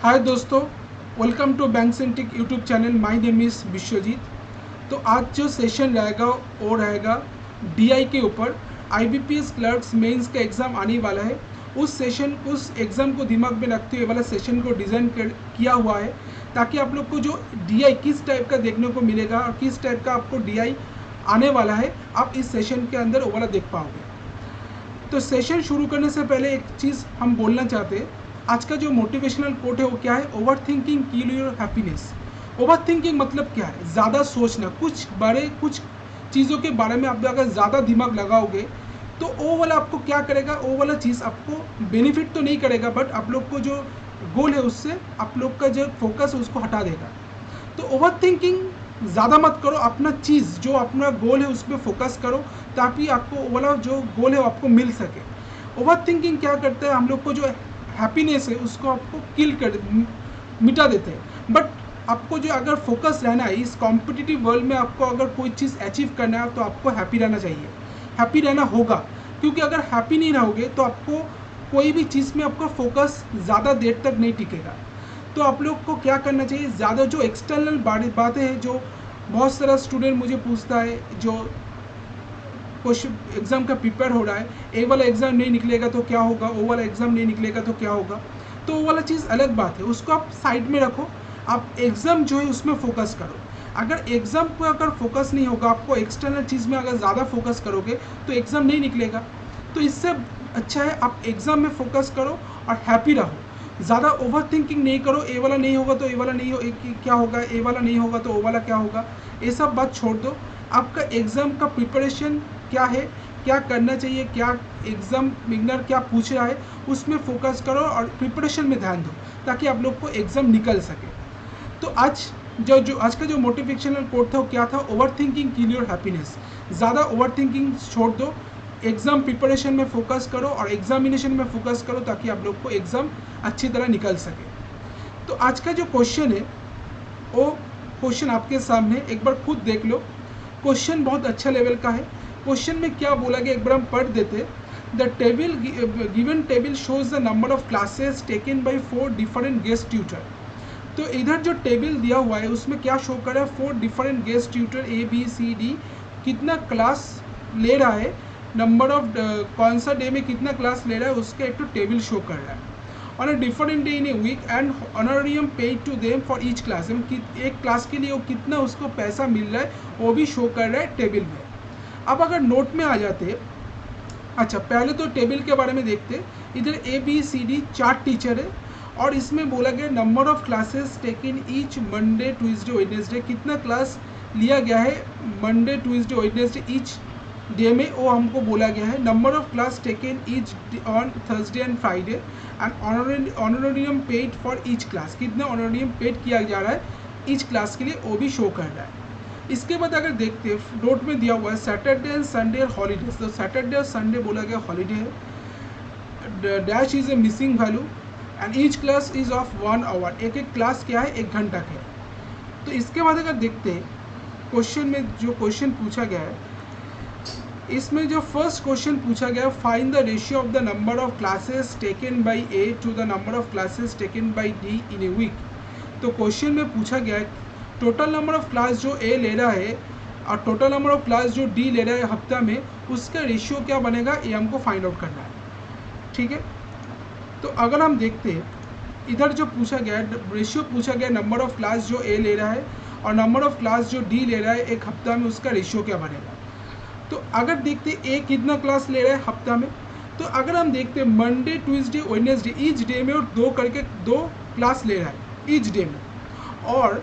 हाय दोस्तों, welcome to bank सेंटिक YouTube channel. My name is Vishwajeet. तो आज जो सेशन रहेगा वो रहेगा डीआई के ऊपर। आईबीपीएस क्लर्क्स मेंस का एग्ज़ाम आने वाला है। उस एग्ज़ाम को दिमाग में रखते हुए वाला सेशन को डिज़ाइन किया हुआ है, ताकि आप लोग को जो डीआई किस टाइप का देखने को मिलेगा और किस टाइप का आपको डीआई आने वाला है, आप इस सेशन के अंदर वो वाला देख पाओगे। तो सेशन शुरू करने से पहले एक चीज़ हम बोलना चाहते हैं। आज का जो मोटिवेशनल कोट है वो क्या है? Over thinking kill your happiness. Over thinking मतलब क्या है? ज़्यादा सोचना, कुछ चीज़ों के बारे में आप अगर ज़्यादा दिमाग लगाओगे तो वो वाला आपको क्या करेगा, वो वाला चीज़ आपको बेनिफिट तो नहीं करेगा, बट आप लोग को जो गोल है उससे आप लोग का जो फोकस है उसको हटा देगा। तो ओवर थिंकिंग ज़्यादा मत करो, अपना चीज़ जो अपना गोल है उस पर फोकस करो, ताकि आपको वो वाला जो गोल है वो आपको मिल सके। ओवर थिंकिंग क्या करता है, हम लोग को जो हैप्पीनेस है उसको आपको मिटा देते हैं। बट आपको जो अगर फोकस रहना है इस कॉम्पिटिटिव वर्ल्ड में, आपको अगर कोई चीज़ अचीव करना है तो आपको हैप्पी रहना चाहिए, हैप्पी रहना होगा। क्योंकि अगर हैप्पी नहीं रहोगे तो आपको कोई भी चीज़ में आपका फोकस ज़्यादा देर तक नहीं टिकेगा। तो आप लोग को क्या करना चाहिए, ज़्यादा जो एक्सटर्नल बातें हैं, जो बहुत सारा स्टूडेंट मुझे पूछता है, जो क्वेश्चन एग्ज़ाम का प्रिपेयर हो रहा है, ए वाला एग्ज़ाम नहीं निकलेगा तो क्या होगा, ओ वाला एग्ज़ाम नहीं निकलेगा तो क्या होगा। तो वो वाला चीज़ अलग बात है, उसको आप साइड में रखो। आप एग्ज़ाम जो है उसमें फोकस करो। अगर एग्ज़ाम पर अगर फोकस नहीं होगा, आपको एक्सटर्नल चीज़ में अगर ज़्यादा फोकस करोगे तो एग्ज़ाम नहीं निकलेगा। तो इससे अच्छा है आप एग्ज़ाम में फोकस करो और हैप्पी रहो। ज़्यादा ओवर थिंकिंग नहीं करो, ए वाला नहीं होगा तो ए वाला नहीं क्या होगा, ए वाला नहीं होगा तो ओ वाला क्या होगा, ये सब बात छोड़ दो। आपका एग्ज़ाम का प्रिपरेशन क्या है, क्या करना चाहिए, क्या एग्ज़ाम बिगनर क्या पूछ रहा है, उसमें फोकस करो और प्रिपरेशन में ध्यान दो, ताकि आप लोग को एग्ज़ाम निकल सके। तो आज आज का जो मोटिवेशनल कोट था वो क्या था? Over thinking kill your happiness. ज़्यादा ओवर थिंकिंग छोड़ दो, एग्ज़ाम प्रिपरेशन में फोकस करो और एग्जामिनेशन में फोकस करो, ताकि आप लोग को एग्ज़ाम अच्छी तरह निकल सके। तो आज का जो क्वेश्चन है वो क्वेश्चन आपके सामने, एक बार खुद देख लो। क्वेश्चन बहुत अच्छा लेवल का है। क्वेश्चन में क्या बोला गया एक बार हम पढ़ देते। The table given table shows the number of classes taken bye 4 different guest tutor. तो इधर जो टेबल दिया हुआ है उसमें क्या शो कर रहा है, 4 डिफरेंट गेस्ट ट्यूटर ABCD कितना क्लास ले रहा है, नंबर ऑफ कौन सा डे में कितना क्लास ले रहा है, उसका एक तो टेबल शो कर रहा है। On a different day in a week and honorarium paid to them for each class. एक क्लास के लिए वो कितना उसको पैसा मिल रहा है वो भी शो कर रहा है टेबल में। अब अगर नोट में आ जाते, अच्छा पहले तो टेबल के बारे में देखते। इधर ABCD 4 टीचर है और इसमें बोला गया number of classes taken each Monday Tuesday Wednesday, कितना क्लास लिया गया है Monday Tuesday Wednesday each day में, वो हमको बोला गया है। Number of class taken each on Thursday and Friday and honorarium paid for each class, कितना ऑनरियम पेड किया जा रहा है ईच क्लास के लिए, वो भी शो कर रहा है। इसके बाद अगर देखते नोट में दिया हुआ है सैटरडे एंड संडे और हॉलीडेज। तो सैटरडे और संडे बोला गया हॉलीडे है। Dash is a missing value and each class is of 1 hour. एक एक क्लास क्या है, 1 घंटा का है। तो इसके बाद अगर देखते हैं क्वेश्चन में जो क्वेश्चन पूछा गया है, इसमें जो फर्स्ट क्वेश्चन पूछा गया, find the ratio of the number of classes taken by A to the number of classes taken by D in a week. तो क्वेश्चन में पूछा गया है टोटल नंबर ऑफ क्लास जो A ले रहा है और टोटल नंबर ऑफ क्लास जो D ले रहा है हफ्ता में, उसका रेशियो क्या बनेगा, ये हमको फाइंड आउट करना है। ठीक है, तो अगर हम देखते हैं इधर जो पूछा गया है, रेशियो पूछा गया नंबर ऑफ क्लास जो A ले रहा है और नंबर ऑफ क्लास जो D ले रहा है एक हफ्ता में, उसका रेशियो क्या बनेगा। तो अगर देखते A कितना क्लास ले रहा है हफ्ता में, तो अगर हम देखते Monday Tuesday Wednesday each day में और 2 करके 2 क्लास ले रहा है ईच डे में, और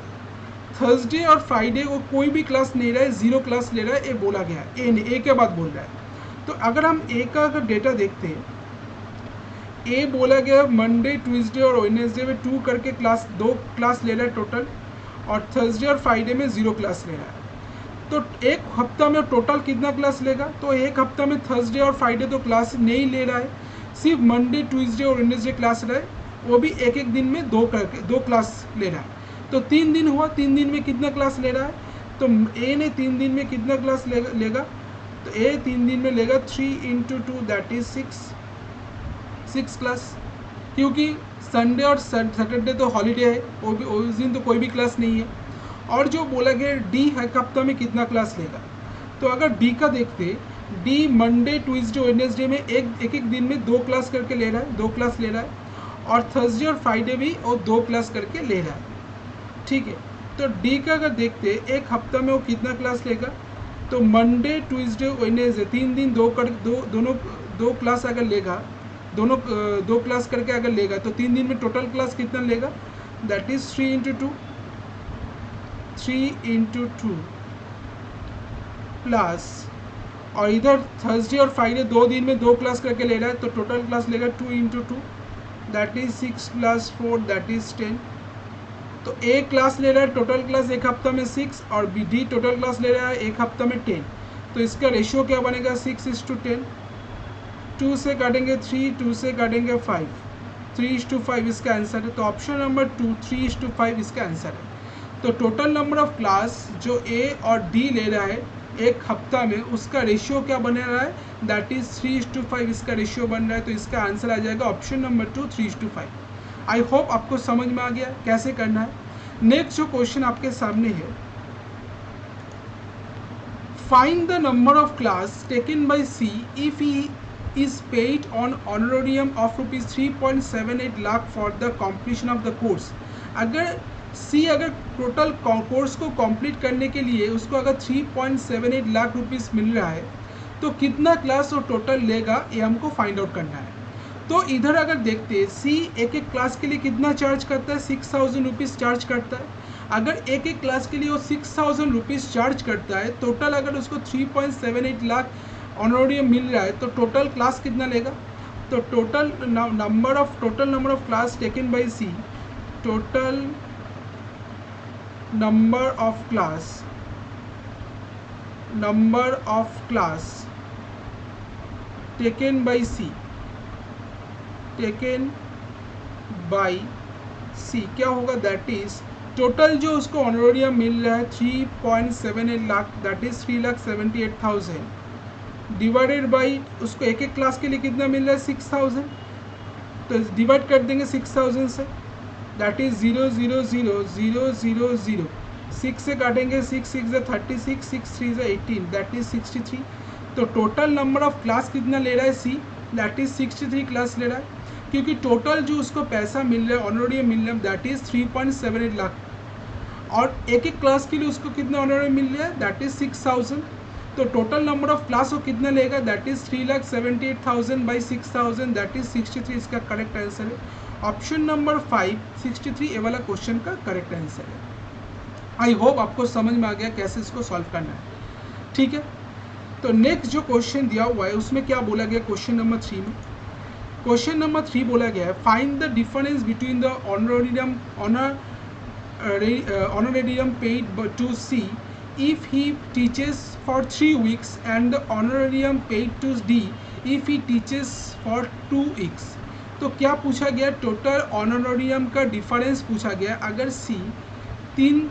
थर्सडे और फ्राइडे को कोई भी क्लास नहीं रहा है, 0 क्लास ले रहा है, ये बोला गया है। ए के बाद बोल रहा है। तो अगर हम ए का अगर डेटा देखते हैं, ए बोला गया मंडे ट्यूसडे और वेडनेसडे में 2 करके 2 क्लास ले रहा है टोटल, और थर्सडे और फ्राइडे में 0 क्लास ले रहा है। तो एक हफ्ता में टोटल कितना क्लास लेगा, तो एक हफ्ता में थर्सडे और फ्राइडे तो क्लास नहीं ले रहा है, सिर्फ मंडे ट्यूसडे और वेडनेसडे क्लास रहा है, वो भी एक एक दिन में 2 करके 2 क्लास ले रहा है। तो 3 दिन हुआ, 3 दिन में कितना क्लास ले रहा है, तो A ने 3 दिन में कितना क्लास लेगा, तो A 3 दिन में लेगा 3 × 2 दैट इज 6 क्लास। क्योंकि संडे और सैटरडे तो हॉलीडे है, वो भी उस दिन तो कोई भी क्लास नहीं है। और जो बोला गया डी एक हफ्ता में कितना क्लास लेगा, तो अगर डी का देखते, डी मंडे ट्यूसडे वेडनेसडे में एक एक दिन में 2 क्लास करके ले रहा है, 2 क्लास ले रहा है, और थर्सडे और फ्राइडे भी वो 2 क्लास करके ले रहा है, ठीक है। तो डी का अगर देखते एक हफ्ता में वो कितना क्लास लेगा, तो मंडे ट्यूसडे वेडनेसडे 3 दिन दोनों 2 क्लास अगर लेगा, दोनों 2 क्लास करके अगर लेगा, तो 3 दिन में टोटल क्लास कितना लेगा, that is 3 into two plus, और इधर थर्सडे और फ्राइडे 2 दिन में 2 क्लास करके ले रहा है, तो टोटल क्लास लेगा 2 into two, that is 6 plus 4 that is 10। तो ए क्लास ले रहा है टोटल क्लास एक हफ्ता में 6, और बी डी टोटल क्लास ले रहा है एक हफ्ता में 10। तो इसका रेशियो क्या बनेगा, 6:10। 2 से काटेंगे 3, 2 से काटेंगे 5, 3:5 इसका आंसर है। तो ऑप्शन नंबर 2 3:5 इसका आंसर है। तो टोटल नंबर ऑफ क्लास जो ए और डी ले रहा है एक हफ्ता में, उसका रेशियो क्या बन रहा है, दैट इज 3:5 इसका रेशियो बन रहा है। तो इसका आंसर आ जाएगा ऑप्शन नंबर 2 3:5। आई होप आपको समझ में आ गया कैसे करना है। नेक्स्ट जो क्वेश्चन आपके सामने है, find the number of class taken by see if he is paid on honorarium of rupees 3.78 lakh for the completion of the course। अगर सी अगर टोटल कोर्स को कंप्लीट करने के लिए उसको अगर 3.78 लाख रुपीस मिल रहा है, तो कितना क्लास वो टोटल लेगा, ये हमको फाइंड आउट करना है। तो इधर अगर देखते हैं सी एक एक क्लास के लिए कितना चार्ज करता है, 6,000 रुपीज़ चार्ज करता है। अगर एक एक क्लास के लिए वो 6,000 रुपीज़ चार्ज करता है, टोटल अगर उसको 3.78 लाख ऑनरोरियम मिल रहा है, तो टोटल क्लास कितना लेगा। तो total number of class taken by C, total number of class taken by C क्या होगा, दैट इज टोटल जो उसको ऑनरोरियम मिल रहा है 3.78 lakh, that is 3,78,000 divided by उसको एक एक क्लास के लिए कितना मिल रहा है 6,000। तो डिवाइड कर देंगे 6,000 से, दैट इज 0,0,0,0,0,0, 6 से काटेंगे 6 6 36, 6 3 18, दैट इज 63। तो टोटल नंबर ऑफ क्लास कितना ले रहा है सी, दैट इज 63 क्लास ले रहा है, क्योंकि टोटल जो उसको पैसा मिल रहा है ऑनरोरियम मिल रहा है दैट इज 3.78 लाख, और एक एक क्लास के लिए उसको कितना ऑनरोरियम मिल रहा है, दैट इज 6,000। तो टोटल नंबर ऑफ क्लास वो कितना लेगा, that is 3,78,000 by 6,000, that is 63 इसका करेक्ट आंसर है। ऑप्शन नंबर 5 63 ये वाला क्वेश्चन का करेक्ट आंसर है। आई होप आपको समझ में आ गया कैसे इसको सॉल्व करना है, ठीक है। तो नेक्स्ट जो क्वेश्चन दिया हुआ है उसमें क्या बोला गया, क्वेश्चन नंबर 3 में, क्वेश्चन नंबर 3 बोला गया है find the difference between the honorarium paid to C if he teaches for 3 weeks and the honorarium paid to D if he teaches for 2 weeks। तो क्या पूछा गया, टोटल ऑनरोरियम का डिफरेंस पूछा गया। अगर सी तीन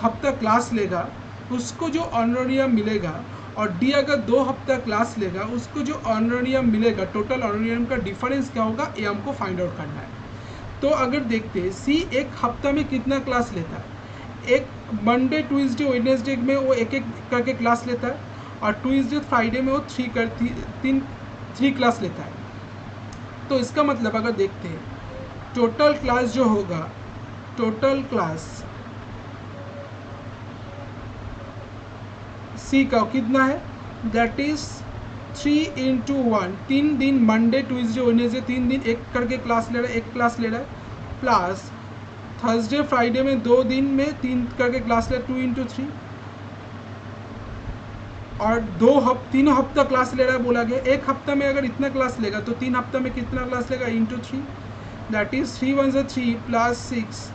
हफ्ता क्लास लेगा उसको जो ऑनरोरियम मिलेगा, और डी अगर 2 हफ्ता क्लास लेगा उसको जो ऑनरोरियम मिलेगा, टोटल ऑनरोरियम का डिफरेंस क्या होगा, ये हमको फाइंड आउट करना है। तो अगर देखते हैं सी एक हफ्ता में कितना क्लास लेता है, एक मंडे ट्यूसडे वेडनेसडे में वो एक एक करके क्लास लेता है, और ट्यूसडे फ्राइडे में वो 3 क्लास लेता है। तो इसका मतलब अगर देखते हैं टोटल क्लास जो होगा, टोटल क्लास सी का कितना है, दैट इज 3 इंटू 1, 3 दिन मंडे ट्यूसडे वेडनेसडे 3 दिन एक करके क्लास ले रहा है, एक क्लास ले रहा है, प्लस थर्सडे फ्राइडे में 2 दिन में 3 करके क्लास ले 2 इंटू 3, और 3 हफ्ता क्लास ले रहा है बोला गया। एक हफ्ता में अगर इतना क्लास लेगा तो 3 हफ्ता में कितना क्लास लेगा, into 3, that is 3 1 3 plus 6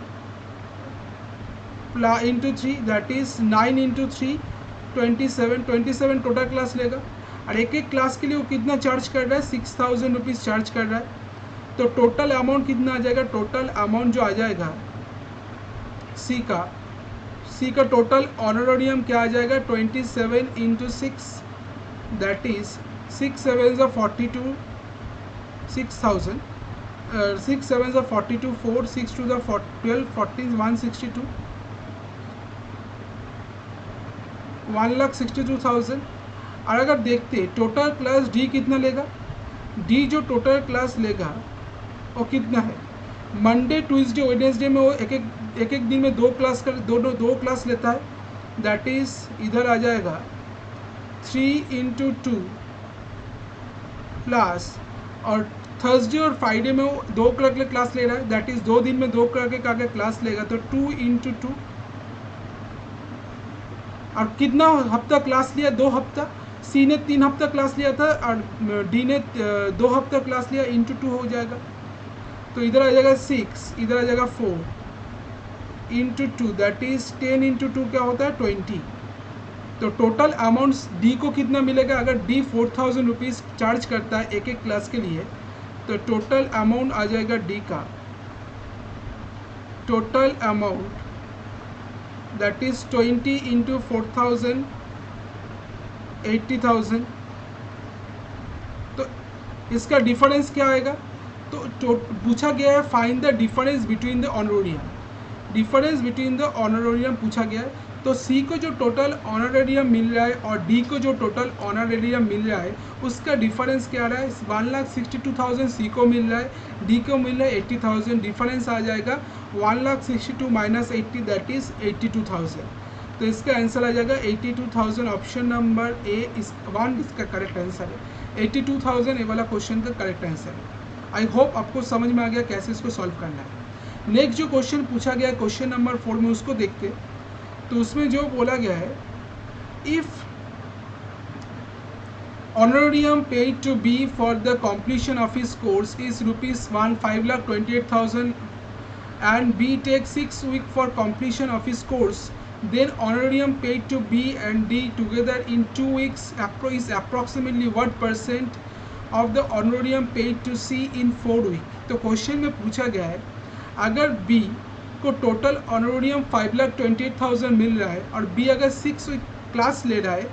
into 3, that is 9 into 3 27 total class लेगा। और एक एक क्लास के लिए वो कितना चार्ज कर रहा है, 6,000 रुपीज़ चार्ज कर रहा है। तो टोटल अमाउंट कितना आ जाएगा, टोटल अमाउंट जो आ जाएगा सी का टोटल ऑनरोरियम क्या आ जाएगा, 27 इंटू 6, दैट इज 6 7 42, 6,000 6 7 ज़ा 42, 4 6 2 ज़ा 12, 14 162, 1,62,000। और अगर देखते टोटल क्लास डी कितना लेगा, डी जो टोटल क्लास लेगा वो कितना है, मंडे ट्यूसडे वेडनेसडे में वो एक एक दिन में दो क्लास लेता है, दैट इज़ इधर आ जाएगा 3 × 2 क्लास। और थर्सडे और फ्राइडे में वो 2 करके क्लास ले रहा है, दैट इज़ 2 दिन में 2 करके क्लास लेगा, तो 2 × 2। और कितना हफ्ता क्लास लिया, 2 हफ्ता। सी ने 3 हफ्ता क्लास लिया था और डी ने 2 हफ्ता क्लास लिया, × 2 हो जाएगा। तो इधर आ जाएगा 6, इधर आ जाएगा 4 × 2, दैट इज़ 10 × 2 क्या होता है 20। तो टोटल अमाउंट्स डी को कितना मिलेगा, अगर डी 4,000 रुपीज़ चार्ज करता है एक एक क्लास के लिए, तो टोटल अमाउंट आ जाएगा डी का, टोटल अमाउंट दैट इज़ 20 × 4,000 80,000। तो इसका डिफरेंस क्या आएगा, तो पूछा गया है find the difference between the honorarium, difference between the honorarium पूछा गया है। तो सी को जो टोटल ऑनरेरियम मिल रहा है और डी को जो टोटल ऑनरेरियम मिल रहा है उसका डिफरेंस क्या आ रहा है, 1,62,000 सी को मिल रहा है, डी को मिल रहा है 80,000, डिफरेंस आ जाएगा 1,62,000 - 80 दैट इज़ 82,000। तो इसका आंसर आ जाएगा 82,000, ऑप्शन नंबर ए इस 1 इसका करेक्ट आंसर है। 82,000 ये वाला क्वेश्चन का करेक्ट आंसर है। आई होप आपको समझ में आ गया कैसे इसको सॉल्व करना है। नेक्स्ट जो क्वेश्चन पूछा गया है क्वेश्चन नंबर 4 में, उसको देखते। तो उसमें जो बोला गया है, if honorarium paid to B for the completion of his course is rupees 5,28,000 and B takes 6 weeks for completion of his course, then honorarium paid to B and D together in 2 weeks is approximately what % of the honorarium paid to C in 4 weeks। तो question में पूछा गया है, अगर B को total honorarium 5,28,000 मिल रहा है और बी अगर 6 वीक क्लास ले रहा है,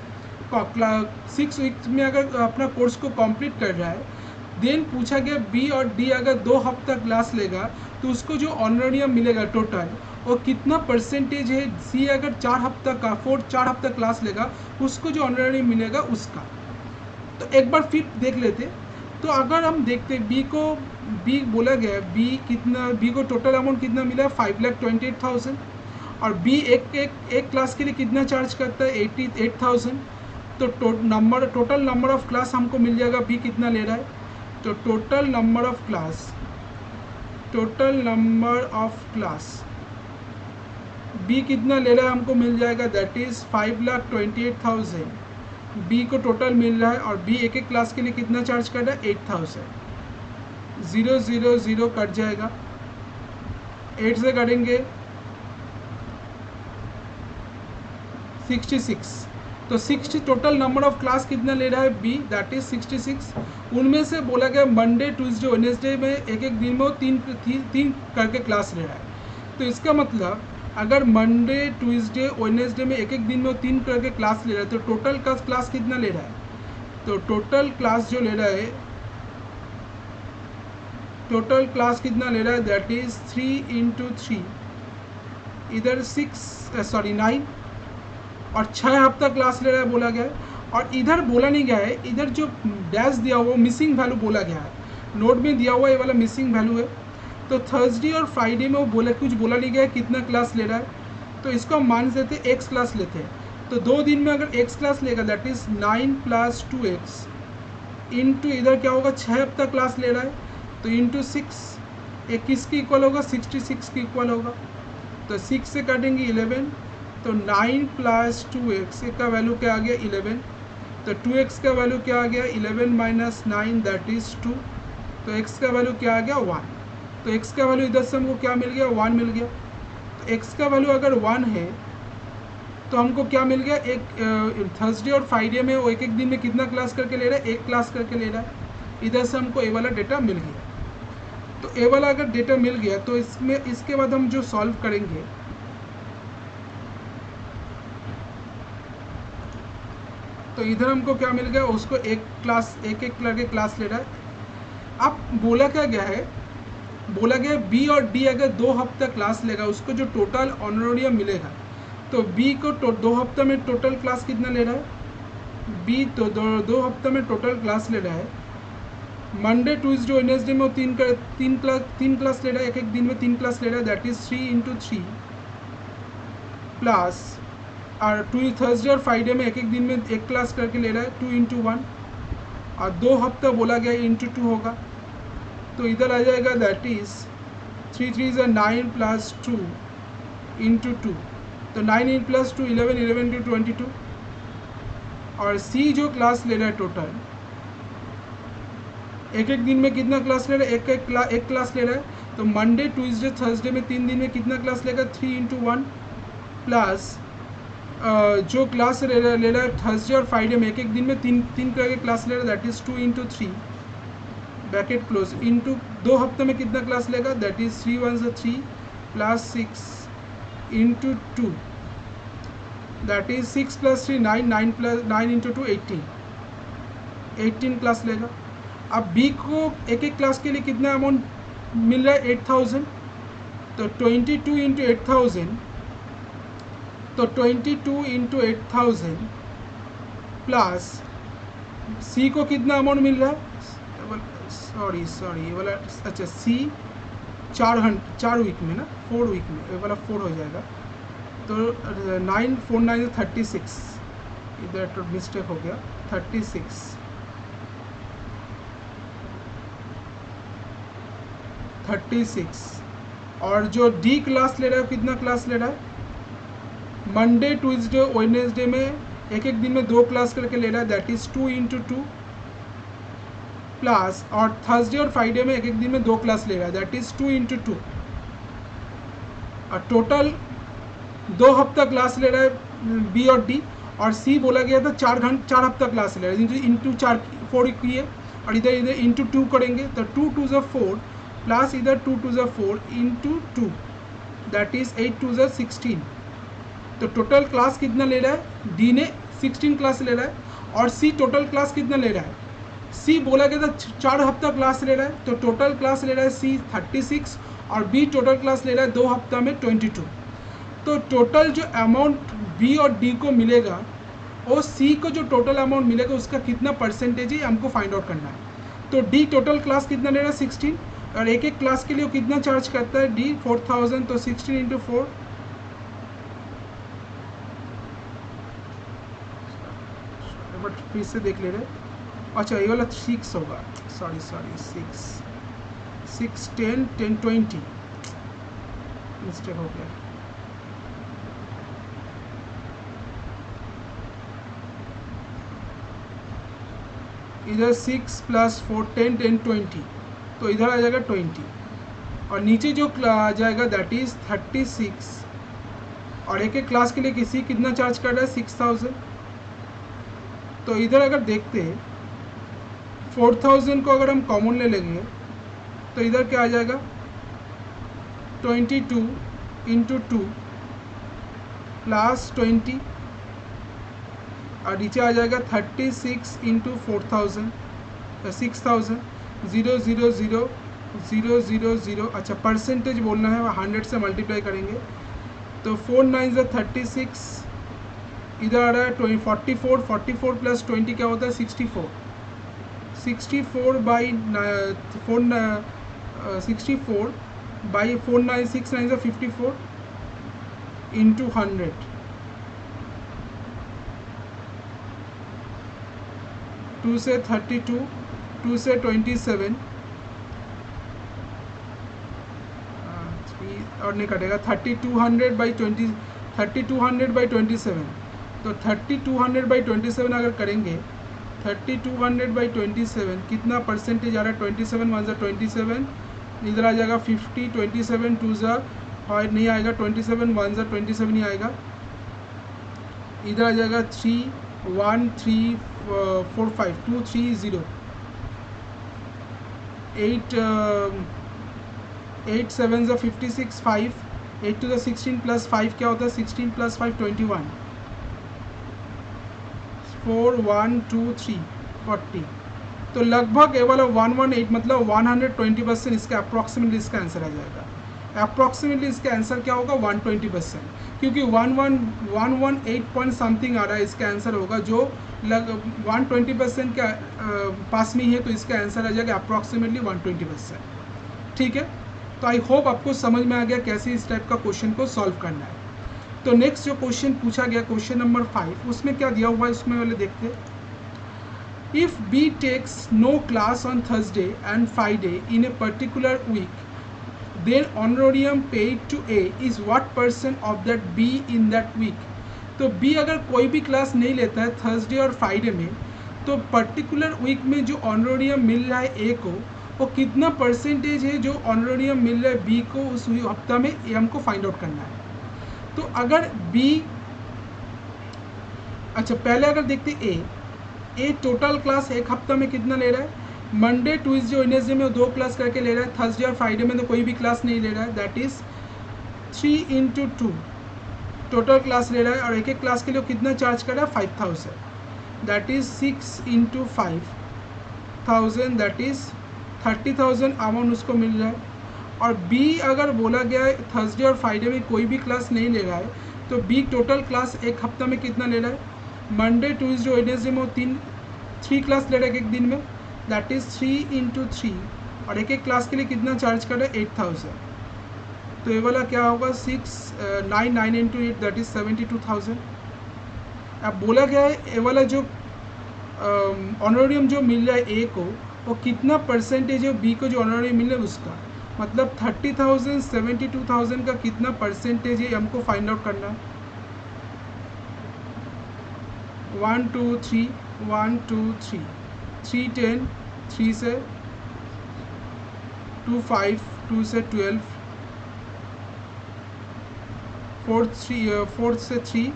6 वीक में अगर अपना कोर्स को कंप्लीट कर रहा है, देन पूछा गया बी और डी अगर 2 हफ्ता क्लास लेगा तो उसको जो ऑनरेरियम मिलेगा टोटल वो कितना परसेंटेज है, सी अगर 4 हफ्ता क्लास लेगा उसको जो ऑनरेरियम मिलेगा उसका। तो एक बार फिर देख लेते। तो अगर हम देखते बी बोला गया बी को टोटल अमाउंट कितना मिला है 5,28,000 और बी एक क्लास के लिए कितना चार्ज करता है 88,000। तो टोटल नंबर ऑफ क्लास हमको मिल जाएगा बी कितना ले रहा है। तो total number of class B कितना ले रहा है हमको मिल जाएगा, दैट इज़ 5,28,000 बी को टोटल मिल रहा है और बी एक क्लास के लिए कितना चार्ज कर रहा है 8,000। 0 0 0 कट जाएगा, 8 से कटेंगे 66। तो 60 टोटल नंबर ऑफ क्लास कितना ले रहा है बी, दैट इज 66। उनमें से बोला गया मंडे ट्यूसडे वेडनेसडे में एक दिन में वो तीन करके क्लास ले रहा है। तो इसका मतलब अगर मंडे ट्यूसडे वेडनेसडे में एक दिन में वो 3 करके क्लास ले रहा है तो टोटल क्लास कितना ले रहा है। तो टोटल क्लास जो ले रहा है कितना ले रहा है, दैट इज 3 × 3 इधर 9 और 6 हफ्ता क्लास ले रहा है बोला गया है। और इधर बोला नहीं गया है, इधर जो डैश दिया हुआ मिसिंग वैल्यू बोला गया है, नोट में दिया हुआ ये वाला मिसिंग वैल्यू है। तो थर्सडे और फ्राइडे में वो कुछ बोला नहीं गया है कितना क्लास ले रहा है। तो इसको हम मान लेते हैं एक्स क्लास लेते हैं। तो 2 दिन में अगर एक्स क्लास लेगा दैट इज़ 9 + 2x इंटू इधर क्या होगा 6 हफ्ता क्लास ले रहा है तो इंटू 6 किसके इक्वल होगा 66 के इक्वल होगा। तो 6 से काटेंगे 11, तो 9 + 2x का वैल्यू क्या आ गया 11। तो 2x का वैल्यू क्या आ गया 11 - 9 दैट इज़ 2। तो x का वैल्यू क्या आ गया 1। तो x का वैल्यू इधर से हमको क्या मिल गया 1 मिल गया। तो x का वैल्यू अगर 1 है तो हमको क्या मिल गया, एक थर्सडे और फ्राइडे में वो एक दिन में कितना क्लास करके ले रहा है, एक क्लास करके ले रहा है। इधर से हमको ए वाला डेटा मिल गया। तो ए वाला अगर डेटा मिल गया तो इसके बाद हम जो सॉल्व करेंगे, तो इधर हमको क्या मिल गया, उसको एक करके क्लास ले रहा है। अब बोला क्या गया है बोला गया बी और डी अगर 2 हफ्ता क्लास लेगा उसको जो टोटल ऑनरोरियम मिलेगा, तो बी को 2 हफ्ता में टोटल क्लास कितना ले रहा है, बी तो 2 हफ्ता में टोटल क्लास ले रहा है। मंडे ट्यूसडे वेडनेसडे में वो तीन क्लास ले रहा है, एक एक दिन में 3 क्लास ले रहा है, दैट इज 3 इंटू 3 प्लस और थर्सडे और फ्राइडे में एक एक दिन में 1 क्लास करके ले रहा है, 2 इंटू 1 और 2 हफ्ता बोला गया इंटू 2 होगा, तो इधर आ जाएगा that is 3 3 is 9 plus 2 into 2, तो 9 इन प्लस 2 11 11 टू 22। और सी जो क्लास ले रहा है टोटल एक एक दिन में कितना क्लास ले रहा है, एक क्लास ले रहा है, तो मंडे ट्यूसडे थर्सडे में 3 दिन में कितना क्लास लेगा, 3 इंटू 1 प्लस जो क्लास ले रहा है थर्सडे और फ्राइडे में एक एक दिन में तीन करके क्लास ले रहा है, that is 2 into 3 bracket close into 2 हफ्ते में कितना क्लास लेगा, दैट इज 3 1 से 3 plus 6 into 2 that is 6 plus 3 9 9 plus 9 into 2 18 class लेगा। अब बी को एक एक क्लास के लिए कितना अमाउंट मिल रहा है, 8000, तो 22 इंटू 8000, तो 22 इंटू 8000 प्लस सी को कितना अमाउंट मिल रहा है, सॉरी ये वाला अच्छा सी 4 वीक में ना 4 वीक में ये वाला 4 हो जाएगा, तो 9 4 9 36, इधर तो मिस्टेक हो गया, 36 और जो डी क्लास ले रहा है कितना क्लास ले रहा है, मंडे ट्यूसडे वेडनेसडे में एक एक दिन में 2 क्लास करके ले रहा है, दैट इज 2 इंटू 2 प्लस और थर्सडे और फ्राइडे में एक एक दिन में 2 क्लास ले रहा है, दैट इज 2 इंटू 2 और टोटल 2 हफ्ता क्लास ले रहा है बी और डी, और सी बोला गया था 4 हफ्ता क्लास ले रहा है, इंटू 4 किए और इधर इंटू 2 करेंगे, तो 2 2 ज़ा 4 प्लस इधर 2 2 ज़ा 4 इंटू 2 दैट इज 8 2 ज़ा 16, तो टोटल क्लास कितना ले रहा है, डी ने 16 क्लास ले रहा है और सी टोटल क्लास कितना ले रहा है, सी बोला गया था 4 हफ्ता क्लास ले रहा है, तो टोटल क्लास ले रहा है सी 36 और बी टोटल क्लास ले रहा है 2 हफ्ता में 22, तो टोटल जो अमाउंट बी और डी को मिलेगा और सी को जो टोटल अमाउंट मिलेगा उसका कितना परसेंटेज है हमको फाइंड आउट करना है। तो डी टोटल क्लास कितना ले रहा है 16 और एक एक क्लास के लिए वो कितना चार्ज करता है डी 4000, तो 16 इंटू 4 बट फिर से देख ले रहे, अच्छा ये वाला 6 होगा, सॉरी 6 10 10 20 मिस्टेक हो गया, इधर 6 प्लस 4 10 10 20, तो इधर आ जाएगा 20 और नीचे जो आ जाएगा दैट इज 36 और एक एक क्लास के लिए किसी कितना चार्ज कर रहा है 6000, तो इधर अगर देखते हैं 4000 को अगर हम कॉमन ले लेंगे तो इधर क्या आ जाएगा 22 इंटू 2 प्लस 20 और नीचे आ जाएगा 36 इंटू 4000 6000 0 0 0 0 0 0, अच्छा परसेंटेज बोलना है 100 से मल्टीप्लाई करेंगे, तो 4 9 ज़ा 36, इधर आ रहा है 44 प्लस 20 क्या होता है 64 बाई 64 बाई 4 9 6 9 ज़ा 54 इंटू 100, टू से 32 2 से 27 और नहीं कटेगा 3200 बाई 20 3200 बाई 27, तो 3200 बाई 27 अगर करेंगे 3200 बाई 27 कितना परसेंटेज आ रहा है 27 1 ज़ा 27, इधर आ जाएगा 50 27 2 ज़ा और नहीं आएगा 27 1 ज़ा 27 ही आएगा, इधर आ जाएगा 3 1 3 4 5 2 3 0 8 7 ज़ा 56 5 8 टू ज़ा 16 प्लस 5 क्या होता है 16 प्लस 5 21 4 1 2 3 40, तो लगभग ये वाला 118 मतलब 120% इसका अप्रॉक्सीमेटली इसका आंसर आ जाएगा। अप्रॉक्सीमेटली इसका आंसर क्या होगा 120%, क्योंकि 118 पॉइंट समथिंग आ रहा है, इसका आंसर होगा जो 120% के पास में ही है, तो इसका आंसर आ जाएगा अप्रॉक्सीमेटली 120%। ठीक है, तो आई होप आपको समझ में आ गया कैसे इस टाइप का क्वेश्चन को सॉल्व करना है। तो नेक्स्ट जो क्वेश्चन पूछा गया क्वेश्चन नंबर 5, उसमें क्या दिया हुआ है उसमें वाले देखते हैं। If B takes no class on Thursday and Friday in a particular week, then honorarium paid to A is what % of that B in that week? तो B अगर कोई भी क्लास नहीं लेता है थर्सडे और फ्राइडे में, तो पर्टिकुलर वीक में जो ऑनरोरियम मिल रहा है A को, वो कितना परसेंटेज है जो ऑनरोरियम मिल रहा है B को उस हफ्ता में, ये हमको फाइंड आउट करना है। तो अगर B, अच्छा पहले अगर देखते ए टोटल क्लास एक हफ्ता में कितना ले रहा है, मंडे ट्यूसडे वेडनेसडे में 2 क्लास करके ले रहा है, थर्सडे और फ्राइडे में तो कोई भी क्लास नहीं ले रहा है, दैट इज़ 3 × 2 टोटल क्लास ले रहा है, और एक एक क्लास के लिए कितना चार्ज कर रहा है 5000, that is 6 × 5000, that is 30,000 amount उसको मिल रहा है। और बी अगर बोला गया है थर्सडे और फ्राइडे में कोई भी क्लास नहीं ले रहा है, तो बी टोटल क्लास एक हफ्ता में कितना ले रहा है, मंडे ट्यूसडे वेडनेसडे में वो 3 क्लास ले रहा है एक दिन में, दैट इज़ 3 × 3, और एक एक क्लास के लिए कितना चार्ज कर रहा है 8000, तो ये वाला क्या होगा 9 × 8 दैट इज़ 72,000। अब बोला गया है ये वाला जो ऑनरोरियम जो मिल रहा है ए को, वो कितना परसेंटेज है बी को जो ऑनरोरियम मिल रहा है उसका, मतलब 30,000 72,000 का कितना परसेंटेज है हमको फाइंड आउट करना है। 1 2 3 1 2 3 3 10 3 से 2 5 2 से 12 4 से 3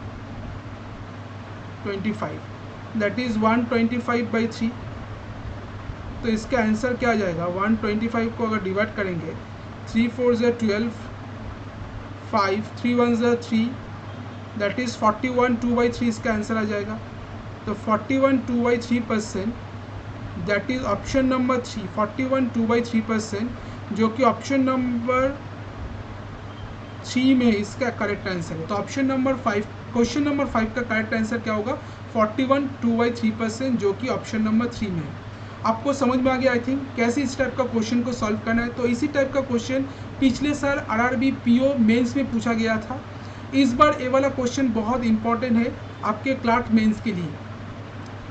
25, दैट इज़ 125/3। तो इसका आंसर क्या आ जाएगा, 125 को अगर डिवाइड करेंगे 3 4 से 12 5 3 1 से 3, दैट इज़ 41 2/3 इसका आंसर आ जाएगा। तो 41 2/3%, दैट इज़ ऑप्शन नंबर 3, 41 2/3%, जो कि ऑप्शन नंबर 3 में इसका करेक्ट आंसर है। तो ऑप्शन नंबर 5, क्वेश्चन नंबर 5 का करेक्ट आंसर क्या होगा 41 2/3%, जो कि ऑप्शन नंबर 3 में है। आपको समझ में आ गया आई थिंक कैसे इस टाइप का क्वेश्चन को सॉल्व करना है। तो इसी टाइप का क्वेश्चन पिछले साल आरआरबी पीओ मेंस में पूछा गया था। इस बार ये वाला क्वेश्चन बहुत इंपॉर्टेंट है आपके क्लर्क मेंस के लिए।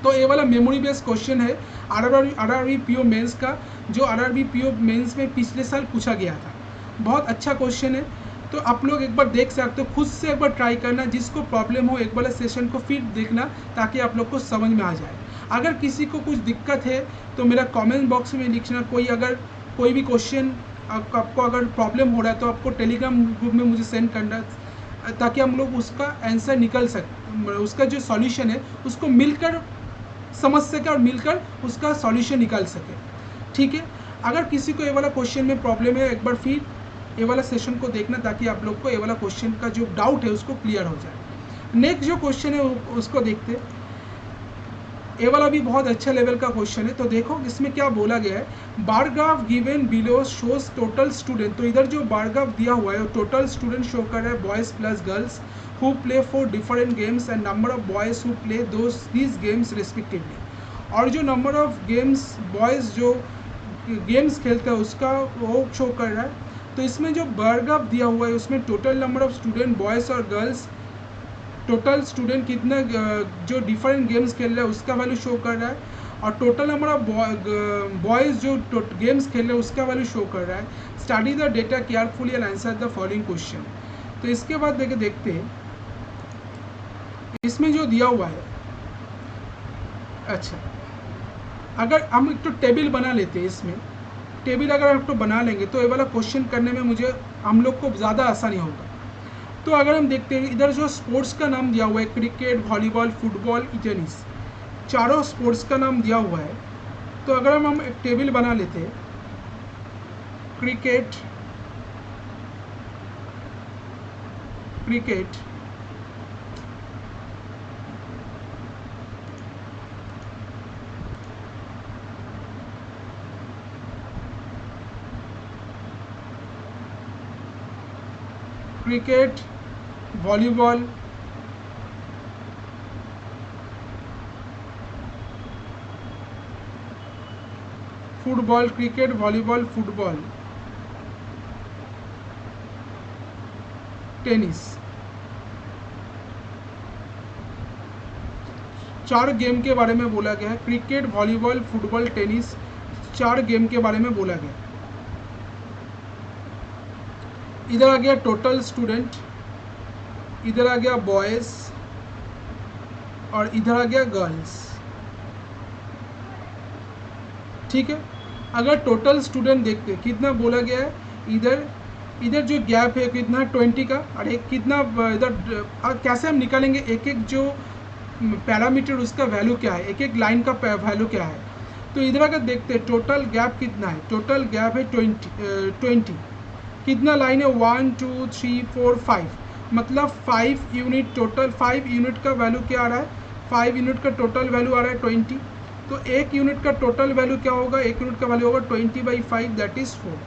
तो ये वाला मेमोरी बेस्ड क्वेश्चन है आरआरबी पीओ मेंस का, जो आरआरबी पीओ मेंस में पिछले साल पूछा गया था। बहुत अच्छा क्वेश्चन है, तो आप लोग एक बार देख सकते हो, खुद से एक बार ट्राई करना, जिसको प्रॉब्लम हो एक बार सेशन को फिर देखना ताकि आप लोग को समझ में आ जाए। अगर किसी को कुछ दिक्कत है तो मेरा कमेंट बॉक्स में लिखना, कोई भी क्वेश्चन आपको अगर प्रॉब्लम हो रहा है तो आपको टेलीग्राम ग्रुप में मुझे सेंड करना, ताकि हम लोग उसका आंसर निकल सके, उसका जो सॉल्यूशन है उसको मिलकर समझ सके और मिलकर उसका सॉल्यूशन निकाल सके। ठीक है, अगर किसी को ये वाला क्वेश्चन में प्रॉब्लम है एक बार फिर ये वाला सेशन को देखना, ताकि आप लोग को ये वाला क्वेश्चन का जो डाउट है उसको क्लियर हो जाए। नेक्स्ट जो क्वेश्चन है उसको देखते हैं। ये वाला भी बहुत अच्छा लेवल का क्वेश्चन है। तो देखो इसमें क्या बोला गया है, bar graph given below shows total student. तो इधर जो बार ग्राफ दिया हुआ है टोटल स्टूडेंट शो कर रहा है boys plus girls who play for different games and number of boys who play these games respectively. और जो नंबर ऑफ गेम्स बॉयज़ जो गेम्स खेलते हैं उसका वो शो कर रहा है। तो इसमें जो बार ग्राफ दिया हुआ है उसमें total number of student boys और गर्ल्स, टोटल स्टूडेंट कितना जो डिफरेंट गेम्स खेल रहे हैं उसका वैल्यू शो कर रहा है, और टोटल नंबर ऑफ बॉयज़ जो गेम्स खेल रहे हैं उसका वैल्यू शो कर रहा है। Study the data carefully and answer the following question. तो इसके बाद देखते हैं इसमें जो दिया हुआ है। अच्छा, अगर हम एक तो टेबल बना लेते हैं, इसमें टेबल अगर आप तो बना लेंगे तो ये वाला क्वेश्चन करने में हम लोग को ज़्यादा आसानी होगा। तो अगर हम देखते हैं इधर जो स्पोर्ट्स का नाम दिया हुआ है क्रिकेट, वॉलीबॉल, फुटबॉल, टेनिस, चारों स्पोर्ट्स का नाम दिया हुआ है। तो अगर हम एक टेबल बना लेते हैं, cricket cricket, volleyball, football, cricket, volleyball, football, tennis. 4 game के बारे में बोला गया है, cricket, volleyball, football, tennis, 4 game के बारे में बोला गया। इधर आ गया टोटल स्टूडेंट, इधर आ गया बॉयज़ और इधर आ गया गर्ल्स। ठीक है, अगर टोटल स्टूडेंट देखते कितना बोला गया है, इधर जो गैप है कितना 20 का, और एक कितना इधर कैसे हम निकालेंगे एक एक जो पैरामीटर उसका वैल्यू क्या है, एक एक लाइन का वैल्यू क्या है। तो इधर अगर देखते टोटल गैप कितना है, टोटल गैप है 20। कितना लाइन है 1 2 3 4 5, मतलब 5 यूनिट टोटल। 5 यूनिट का वैल्यू क्या आ रहा है, 5 यूनिट का टोटल वैल्यू आ रहा है 20। तो 1 यूनिट का टोटल वैल्यू क्या होगा, 1 यूनिट का वैल्यू होगा 20/5 दैट इज़ 4।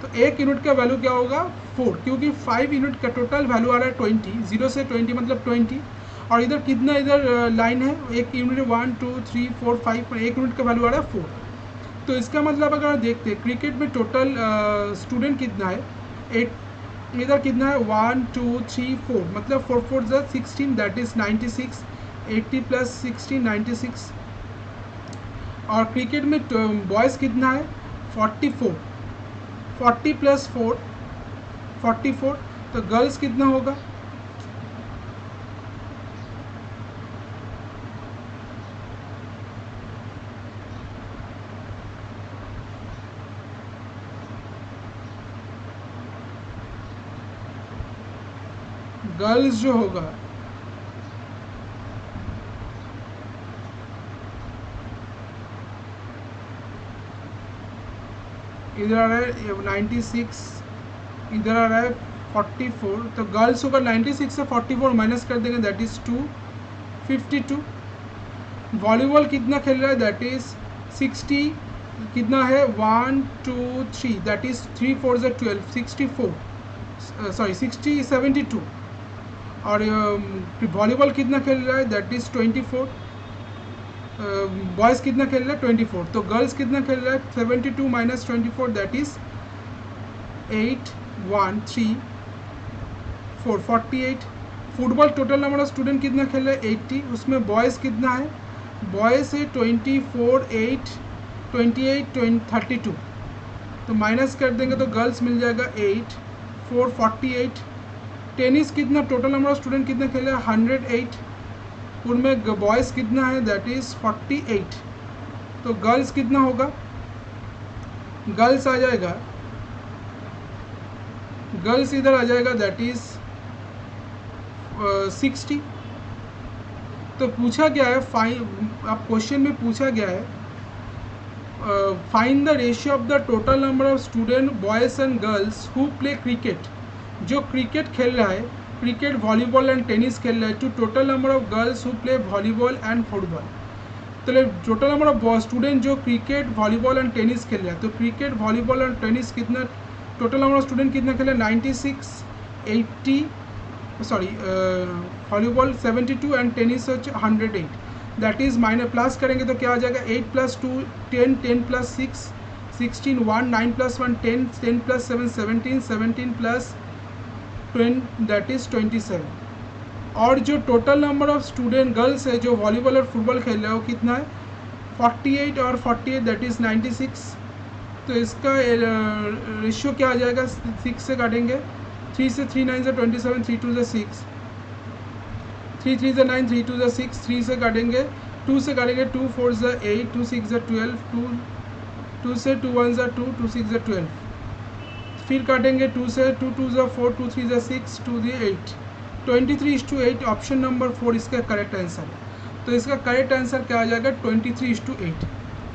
तो 1 यूनिट का वैल्यू क्या होगा 4, क्योंकि 5 यूनिट का टोटल वैल्यू आ रहा है 20, 0 से 20 मतलब 20। और इधर कितना इधर लाइन है, 1 यूनिट 1 2 3 4 5, 1 यूनिट का वैल्यू आ रहा है 4। तो इसका मतलब अगर देखते हैं क्रिकेट में टोटल स्टूडेंट कितना है, 8, इधर कितना है 1 2 3 4, मतलब 4 4 ज़ा 16 दैट इज़ 96, 80 + 16 96। और क्रिकेट में बॉयज़ कितना है 44, 40 + 4 44। तो गर्ल्स कितना होगा, गर्ल्स जो होगा इधर आ रहा है 96, इधर आ रहा है 44। तो गर्ल्स होगा 96 से 44 माइनस कर देंगे दैट इज़ 252। वॉलीबॉल कितना खेल रहा है दैट इज़ 60, कितना है 1 2 3 दैट इज़ 3 4 ज़ा 12, 64 सॉरी 72। और वॉलीबॉल कितना खेल रहा है दैट इज़ 24। बॉयज़ कितना खेल रहा है 24। तो गर्ल्स कितना खेल रहा है 72 - 24 that is 8 1 3 4 48। Football total number of student कितना खेल रहा है 80, उसमें बॉयज़ कितना है, बॉयज़ है 24 8 28 32। तो माइनस कर देंगे तो गर्ल्स मिल जाएगा 8 4 48। टेनिस कितना टोटल नंबर ऑफ स्टूडेंट कितना खेल रहा है 108, उनमें बॉयज़ कितना है दैट इज़ 48। तो गर्ल्स कितना होगा, गर्ल्स आ जाएगा, गर्ल्स इधर आ जाएगा दैट इज़ 60। तो पूछा गया है अब क्वेश्चन में पूछा गया है find the ratio of the total number of student boys and girls who play cricket. जो क्रिकेट खेल रहा है, क्रिकेट वॉलीबॉल एंड टेनिस खेल रहा है, to total number of girls who play volleyball and football. तो टोटल नंबर ऑफ स्टूडेंट जो cricket volleyball and tennis खेल रहा है, तो क्रिकेट वॉलीबॉल एंड टेनिस कितना टोटल नंबर ऑफ स्टूडेंट कितना खेल रहा है 96 80 sorry volleyball 72 and tennis 108 that is minus plus करेंगे तो क्या आ जाएगा 8 + 2 10 10 + 6 16 1 9 + 1 10 10 + 7 17 17 + 20 दैट इज़ 27। और जो total number of student girls है जो वॉलीबॉल और फुटबॉल खेल रहे हैं वो कितना है 48 और 48 दैट इज़ 96। तो इसका रेशियो क्या आ जाएगा 6 से काटेंगे, 3 से 3 9 से 27, 3 2 से 6, 3 3 से 9, 3 2 से 6, 3 से काटेंगे 2 से काटेंगे 2 4 से 8, 2 6 से 12, 2 से 2 1 से 2, 2 6 से 12, फिर काटेंगे 2 से 2 2 से 4, 2 3 से 6, 2 से 8, 23:8। ऑप्शन नंबर 4 इसका करेक्ट आंसर है। तो इसका करेक्ट आंसर क्या आ जाएगा 23:8।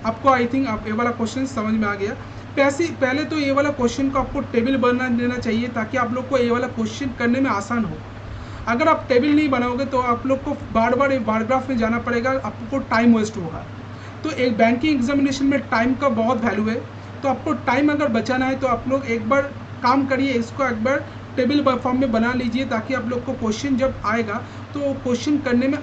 आपको आई थिंक आप ये वाला क्वेश्चन समझ में आ गया। पहले तो ये वाला क्वेश्चन को आपको टेबल बना देना चाहिए ताकि आप लोग को ये वाला क्वेश्चन करने में आसान हो। अगर आप टेबल नहीं बनाओगे तो आप लोग को बार बार एक बारग्राफ में जाना पड़ेगा, आपको टाइम वेस्ट होगा। तो एक बैंकिंग एग्जामिनेशन में टाइम का बहुत वैल्यू है। तो आपको टाइम अगर बचाना है तो आप लोग एक बार काम करिए, इसको एक बार टेबल फॉर्म में बना लीजिए, ताकि आप लोग को क्वेश्चन जब आएगा तो क्वेश्चन करने में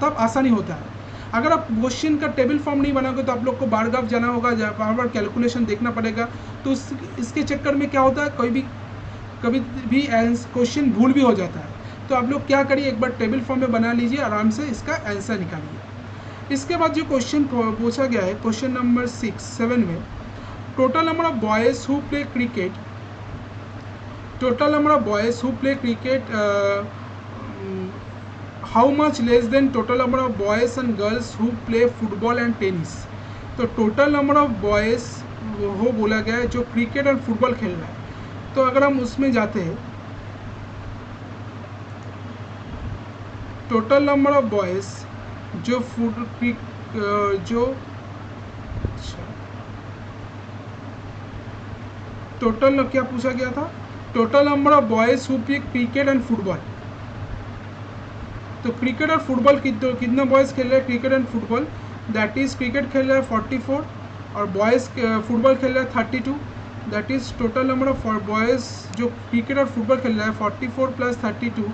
तब आसानी होता है। अगर आप क्वेश्चन का टेबल फॉर्म नहीं बनाओगे तो आप लोग को बार ग्राफ जाना होगा, बार बार कैलकुलेशन देखना पड़ेगा, तो इसके चक्कर में क्या होता है, कभी भी क्वेश्चन भूल भी हो जाता है। तो आप लोग क्या करिए, एक बार टेबल फॉर्म में बना लीजिए, आराम से इसका आंसर निकालिए। इसके बाद जो क्वेश्चन पूछा गया है क्वेश्चन नंबर 7 में, total number of boys who play cricket, how much less than total number of boys and girls who play football and tennis. तो टोटल नंबर ऑफ बॉयज़ वो बोला गया है जो क्रिकेट और फुटबॉल खेल रहा है। तो अगर हम उसमें जाते हैं, टोटल नंबर ऑफ बॉयज़ जो टोटल क्या पूछा गया था, total number of boys who play cricket and football. तो क्रिकेट और फुटबॉल कितना बॉयज़ खेल रहे हैं, cricket and football, that is cricket खेल रहा है 44 और बॉयज़ फुटबॉल खेल रहा है 32, that is total number of boys जो क्रिकेट और फुटबॉल खेल रहा है 44 + 32।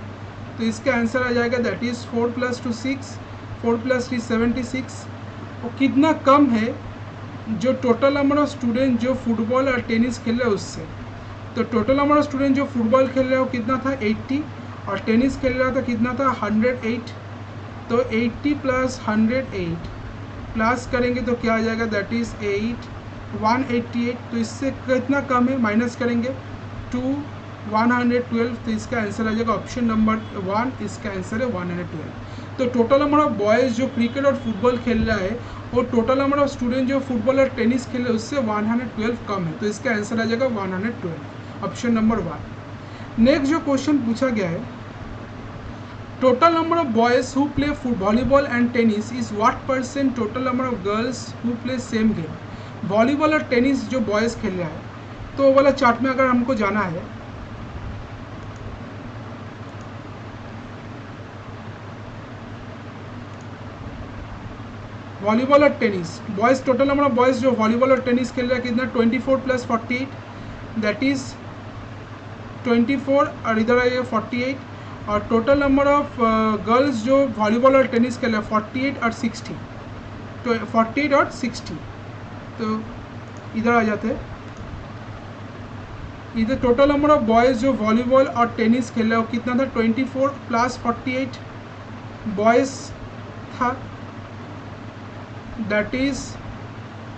तो इसका आंसर आ जाएगा दैट इज़ 4 + 2 6, 4 + 3 76। और कितना कम है जो टोटल नंबर ऑफ स्टूडेंट जो फुटबॉल और टेनिस खेल रहे हैं उससे। तो टोटल नंबर ऑफ स्टूडेंट जो फुटबॉल खेल रहे हो कितना था 80 और टेनिस खेल रहा था कितना था 108। तो 80 + 108 प्लस करेंगे तो क्या आ जाएगा दैट इज़ 188। तो इससे कितना कम है, माइनस करेंगे 2 112। तो इसका आंसर आ जाएगा ऑप्शन नंबर 1, इसका आंसर है 112। तो टोटल नंबर ऑफ बॉयज़ जो क्रिकेट और फुटबॉल खेल रहा है और टोटल नंबर ऑफ स्टूडेंट जो फुटबॉल और टेनिस खेल रहे हैं उससे 112 कम है। तो इसका आंसर आ जाएगा 112, ऑप्शन नंबर 1। नेक्स्ट जो क्वेश्चन पूछा गया है, total number of boys who play volleyball and tennis is what % total number of girls who play same game. Volleyball और टेनिस जो बॉयज़ खेल रहा है, तो वो वाला चार्ट में अगर हमको जाना है, वॉलीबॉल और tennis boys, total number of boys जो वॉलीबॉल और टेनिस खेल रहा है कितना 24 + 48, दैट इज़ 24 और इधर आइए 48। और टोटल नंबर ऑफ गर्ल्स जो वॉलीबॉल और टेनिस खेल रहे हैं 48 और 60, तो 48 और 60। तो इधर आ जाते हैं, इधर टोटल नंबर ऑफ बॉयज़ जो वॉलीबॉल और टेनिस खेल रहे हो कितना था 24 + 48 बॉयज़ था, दैट इज़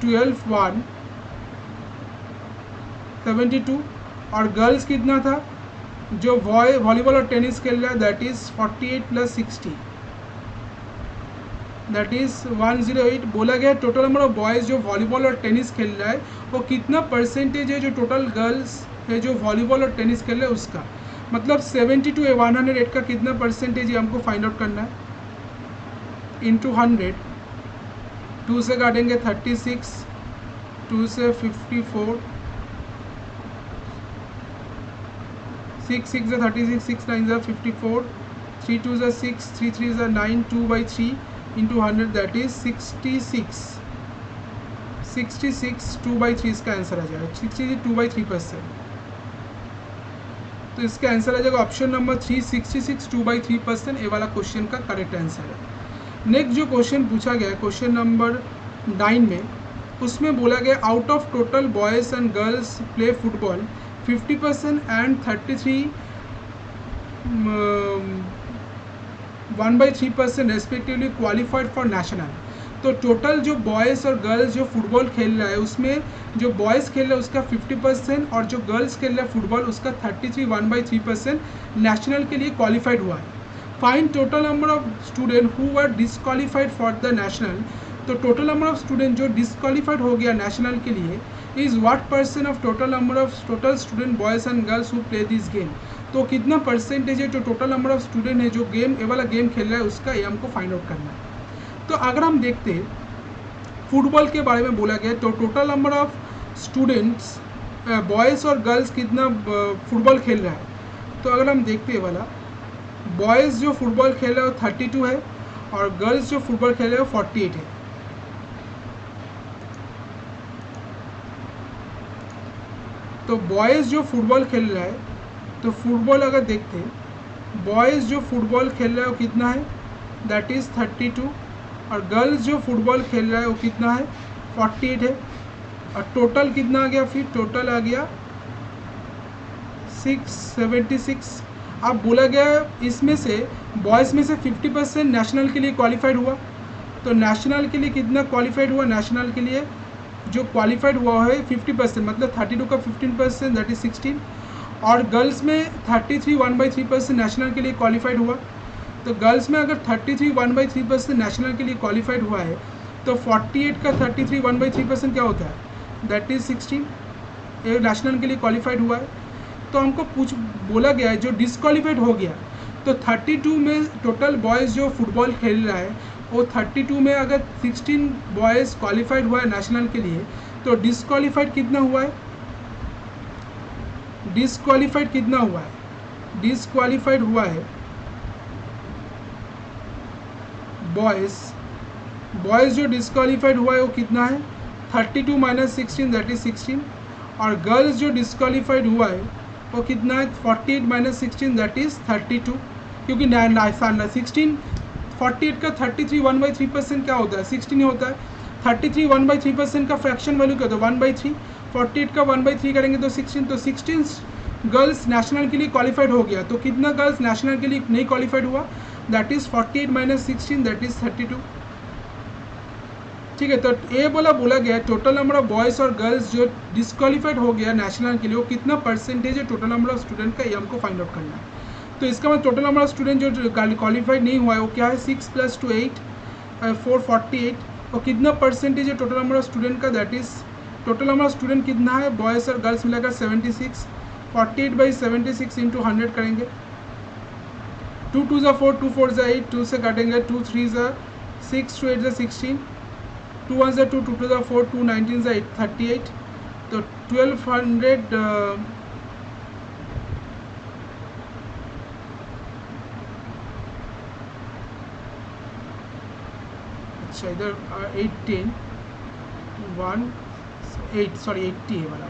12 1 72। और गर्ल्स कितना था जो वॉलीबॉल और टेनिस खेल रहा है दैट इज़ 48 + 60, दैट इज़ 108। बोला गया टोटल नंबर ऑफ बॉयज़ जो वॉलीबॉल और टेनिस खेल रहा है वो कितना % है जो टोटल गर्ल्स है जो वॉलीबॉल और टेनिस खेल रहे हैं उसका। मतलब 72 108 का कितना % है हमको फाइंड आउट करना है। इंटू 100, 2 से काटेंगे 36, 2 से 54, 6 6 से 36, 6 9 से 54, 3 2 से 6, 3 3 से 9, 2/3 इंटू 100 दैट इज 66। 66 2/3 इसका आंसर आ जाएगा, 60 2/3%। तो इसका आंसर आ जाएगा ऑप्शन नंबर 3, 66 2/3%। ये वाला क्वेश्चन का करेक्ट आंसर है। नेक्स्ट जो क्वेश्चन पूछा गया है क्वेश्चन नंबर 9 में, उसमें बोला गया out of total boys and girls play football 50% and 33 1/3% respectively qualified for national. तो टोटल जो बॉयज़ और गर्ल्स जो फुटबॉल खेल रहा है उसमें जो बॉयज़ खेल रहा है उसका 50% और जो गर्ल्स खेल रहा है फुटबॉल उसका 33 1/3% नेशनल के लिए क्वालिफाइड हुआ है। Find total number of student who are disqualified for the national. तो टोटल नंबर ऑफ स्टूडेंट जो डिसक्वालीफाइड हो गया नेशनल के लिए is what % of total number of total student boys and girls who play this game. तो कितना % है जो टोटल नंबर ऑफ स्टूडेंट है जो गेम ये वाला गेम खेल रहा है उसका ये हमको फाइंड आउट करना है। तो अगर हम देखते हैं फुटबॉल के बारे में बोला गया तो total number of students boys और गर्ल्स कितना फुटबॉल खेल रहा है। तो अगर हम देखते हैं वाला बॉयज़ जो फुटबॉल खेल रहा है वो 32 है और गर्ल्स जो फुटबॉल खेल रहे हैं वो 48 है। तो बॉयज़ जो फुटबॉल खेल रहा है तो फुटबॉल अगर देखते हैं, बॉयज़ जो फुटबॉल खेल रहा है वो कितना है, दैट इज़ 32, और गर्ल्स जो फुटबॉल खेल रहा है वो कितना है, 48 है। और टोटल कितना आ गया, फिर टोटल आ गया 676। अब बोला गया इसमें से बॉयज़ में से 50% नेशनल के लिए क्वालिफाइड हुआ, तो नेशनल के लिए कितना क्वालिफाइड हुआ, नेशनल के लिए जो क्वालिफाइड हुआ है 50%, मतलब 32 का 15%, दैट इज़ 16। और गर्ल्स में 33 1/3% नेशनल के लिए क्वालिफाइड हुआ। तो गर्ल्स में अगर 33 1/3% नेशनल के लिए क्वालिफाइड हुआ है, तो 48 का 33 1/3% क्या होता है, दैट इज़ 16, ये नेशनल के लिए क्वालिफाइड हुआ है। तो हमको बोला गया है जो डिसक्वालीफाइड हो गया, तो 32 में टोटल बॉयज़ जो फुटबॉल खेल रहा है वो 32 में अगर 16 बॉयज़ क्वालिफाइड हुआ है नेशनल के लिए, तो डिसक्वालीफाइड कितना हुआ है, डिसक्वालीफाइड कितना हुआ है, डिसक्वालीफाइड हुआ है बॉयज़ जो डिसक्वालीफाइड हुआ है वो कितना है, 32 - 16 दैट इज़ 16। और गर्ल्स जो डिसक्वालीफाइड हुआ है वो कितना है, 48 - 16 दैट इज़ 32, क्योंकि 16 48 का 33 1/3% क्या होता है, 16 ही होता है। 33 1/3% का फ्रैक्शन वैल्यू क्या होता है, 1/3। 48 का 1/3 करेंगे तो 16, तो 16 गर्ल्स नेशनल के लिए क्वालिफाइड हो गया। तो कितना गर्ल्स नेशनल के लिए नहीं क्वालिफाइड हुआ, दैट इज़ 48 - 16 दैट इज़ 32। ठीक है, तो ये बोला गया टोटल नंबर ऑफ बॉयज़ और गर्ल्स जो डिसक्वालीफाइड हो गया नेशनल के लिए वो कितना परसेंटेज है टोटल नंबर ऑफ स्टूडेंट का, ये हमको फाइंड आउट करना है। तो इसका मतलब टोटल नंबर ऑफ स्टूडेंट जो क्वालिफाइड नहीं हुआ है वो क्या है, 6 + 2 8 448। और कितना परसेंटेज है टोटल नंबर ऑफ स्टूडेंट का, that is total number of student कितना है बॉयज़ और गर्ल्स मिलाकर 76। 48/76 × 100 करेंगे, 2 2 = 4, 2 4 = 8, 2 से काटेंगे, 2 3 = 6, 2 8 = 16, 2 1 = 2, 2 2 = 4, 2 19 = 38। तो 1200 अच्छा इधर 18 1 8 सॉरी 80 है वाला,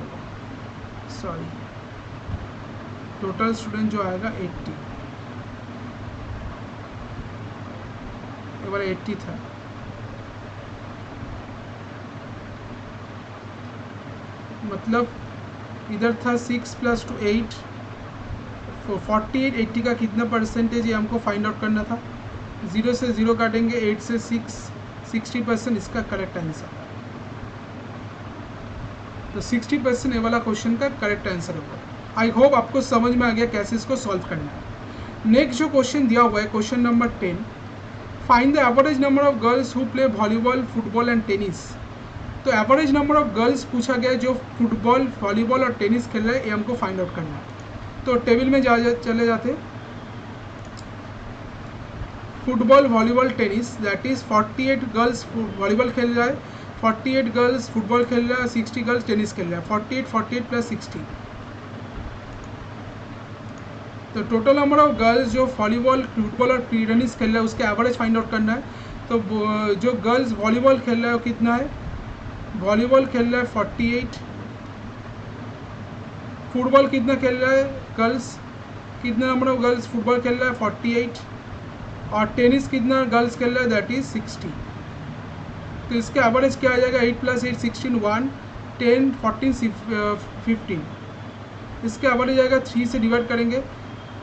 सॉरी टोटल स्टूडेंट जो आएगा 80, ये वाला 80 था। मतलब इधर था 6 + 2 8 48, 80 का कितना परसेंटेज ये हमको फाइंड आउट करना था। 0 से 0 काटेंगे, 8 से 6 60% इसका करेक्ट आंसर। तो 60% ये वाला क्वेश्चन का करेक्ट आंसर होगा। आई होप आपको समझ में आ गया कैसे इसको सॉल्व करना है। नेक्स्ट जो क्वेश्चन दिया हुआ है question number 10, find the average number of girls who play volleyball, football and tennis. तो एवरेज नंबर ऑफ गर्ल्स पूछा गया जो फुटबॉल, वॉलीबॉल और टेनिस खेल रहे हैं, ये हमको फाइंड आउट करना है। तो टेबल में चले जाते, football, volleyball, tennis, that is 48 girls volleyball खेल रहा है, 48 गर्ल्स फुटबॉल खेल रहा है, 60 गर्ल्स टेनिस खेल रहा है, 48 48 + 60। तो टोटल नंबर ऑफ गर्ल्स जो वॉलीबॉल, फुटबॉल और टेनिस खेल रहा है उसके एवरेज फाइंड आउट करना है। तो जो गर्ल्स वॉलीबॉल खेल रहा है वो कितना है, वॉलीबॉल खेल रहा है 48, फुटबॉल कितना खेल रहा है गर्ल्स, कितना नंबर ऑफ गर्ल्स फुटबॉल खेल रहा है 48, और टेनिस कितना गर्ल्स खेल रहा है दैट इज़ 60। तो इसका एवरेज क्या आ जाएगा, 8 + 8 16 1 10 14 15। इसका एवरेज आएगा 3 से डिवाइड करेंगे,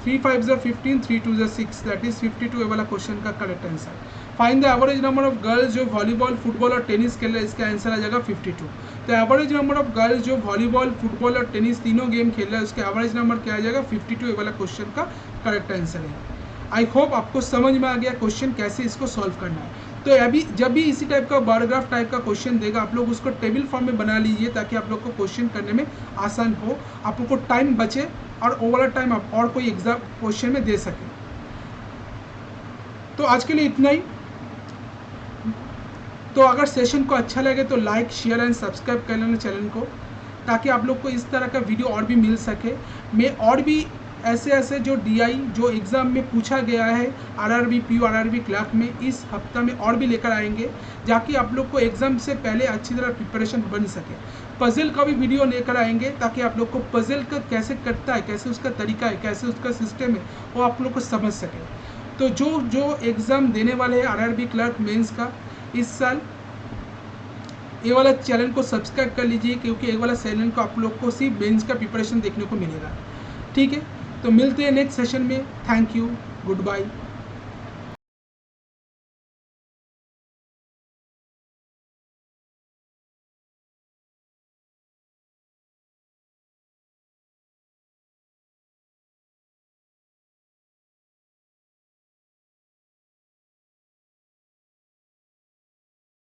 3 5 = 15, 3 2 = 6 दैट इज़ 52। ये वाला क्वेश्चन का correct answer. Find the average number of girls जो वॉलीबॉल, फुटबॉल और टेनिस खेल रहे हैं, इसका आंसर आ जाएगा 52। तो एवरेज नंबर ऑफ गर्ल्स जो वॉलीबॉल, फुटबॉल और टेनिस तीनों गेम खेल रहा है उसका एवरेज नंबर क्या आ जाएगा 52। ये वाला क्वेश्चन का करेक्ट आंसर है। आई होप आपको समझ में आ गया क्वेश्चन कैसे इसको सॉल्व करना है। तो अभी जब भी इसी टाइप का बायोग्राफ टाइप का क्वेश्चन देगा आप लोग उसको टेबल फॉर्म में बना लीजिए ताकि आप लोग को क्वेश्चन करने में आसान हो, आप लोग को टाइम बचे और ओवरऑल टाइम आप और कोई एग्जाम क्वेश्चन में दे सकें। तो आज के लिए इतना ही। तो अगर सेशन को अच्छा लगे तो लाइक, शेयर एंड सब्सक्राइब कर लेना चैनल को, ताकि आप लोग को इस तरह का वीडियो और भी मिल सके। मैं और भी ऐसे जो डीआई जो एग्ज़ाम में पूछा गया है आरआरबी, पीयू, आरआरबी क्लर्क में, इस हफ्ता में और भी लेकर आएंगे, जाकि आप लोग को एग्ज़ाम से पहले अच्छी तरह प्रिपरेशन बन सके। पजल का भी वीडियो लेकर आएंगे ताकि आप लोग को पजल का कैसे कटता है, कैसे उसका तरीका है, कैसे उसका सिस्टम है, वो आप लोग को समझ सके। तो जो एग्ज़ाम देने वाले हैं आरआरबी क्लर्क मेंस का इस साल, ये वाला चैनल को सब्सक्राइब कर लीजिए, क्योंकि ये वाला चैनल को आप लोग को सिर्फ मेंस का प्रिपरेशन देखने को मिलेगा। ठीक है, तो मिलते हैं नेक्स्ट सेशन में। Thank you, good bye.